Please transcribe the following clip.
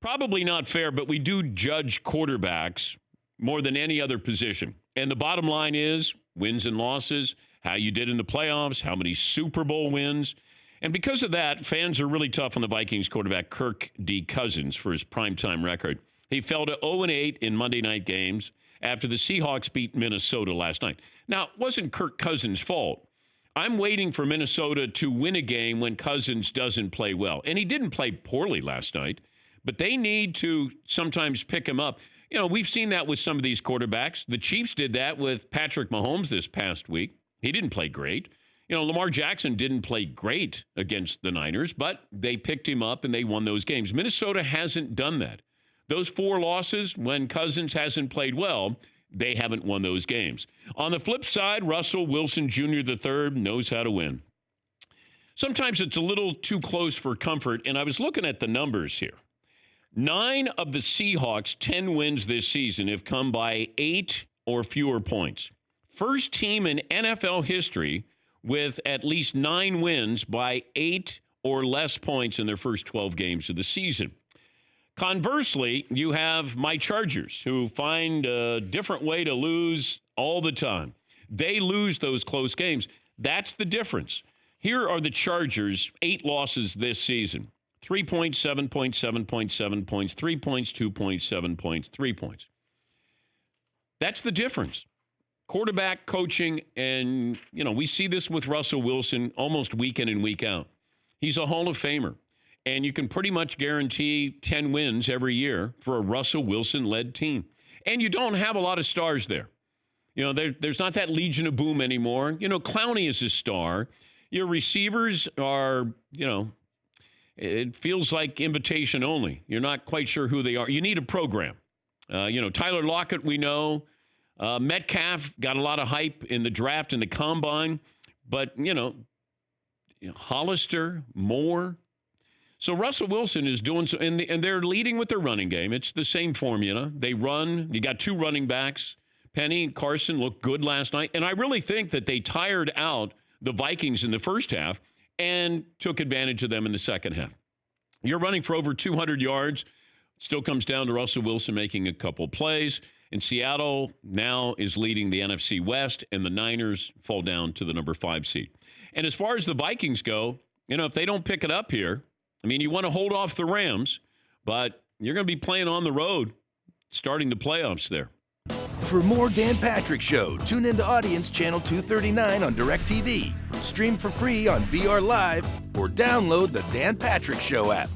Probably not fair, but we do judge quarterbacks more than any other position. And the bottom line is wins and losses, how you did in the playoffs, how many Super Bowl wins. And because of that, fans are really tough on the Vikings quarterback Kirk D. Cousins for his primetime record. He fell to 0-8 in Monday night games after the Seahawks beat Minnesota last night. Now, it wasn't Kirk Cousins' fault. I'm waiting for Minnesota to win a game when Cousins doesn't play well. And he didn't play poorly last night, but they need to sometimes pick him up. You know, we've seen that with some of these quarterbacks. The Chiefs did that with Patrick Mahomes this past week. He didn't play great. You know, Lamar Jackson didn't play great against the Niners, but they picked him up and they won those games. Minnesota hasn't done that. Those 4 losses, when Cousins hasn't played well, they haven't won those games. On the flip side, Russell Wilson Jr. III knows how to win. Sometimes it's a little too close for comfort, and I was looking at the numbers here. 9 of the Seahawks' 10 wins this season have come by 8 or fewer points. First team in NFL history with at least 9 wins by 8 or less points in their first 12 games of the season. Conversely, you have my Chargers, who find a different way to lose all the time. They lose those close games. That's the difference. Here are the Chargers' 8 losses this season. 3 points, 7 points, 7 points, 7 points, 3 points, 2 points, 7 points, 3 points. That's the difference. Quarterback coaching, and, you know, we see this with Russell Wilson almost week in and week out. He's a Hall of Famer. And you can pretty much guarantee 10 wins every year for a Russell Wilson-led team. And you don't have a lot of stars there. You know, there's not that Legion of Boom anymore. You know, Clowney is a star. Your receivers are, you know, it feels like invitation only. You're not quite sure who they are. You need a program. You know, Tyler Lockett, we know. Metcalf got a lot of hype in the draft and the combine. But, you know, Hollister, Moore. So Russell Wilson is doing so, and they're leading with their running game. It's the same formula. They run. You got 2 running backs. Penny and Carson looked good last night. And I really think that they tired out the Vikings in the first half and took advantage of them in the second half. You're running for over 200 yards. Still comes down to Russell Wilson making a couple plays. And Seattle now is leading the NFC West, and the Niners fall down to the number 5 seed. And as far as the Vikings go, you know, if they don't pick it up here, I mean, you want to hold off the Rams, but you're going to be playing on the road starting the playoffs there. For more Dan Patrick Show, tune into Audience Channel 239 on DirecTV. Stream for free on BR Live or download the Dan Patrick Show app.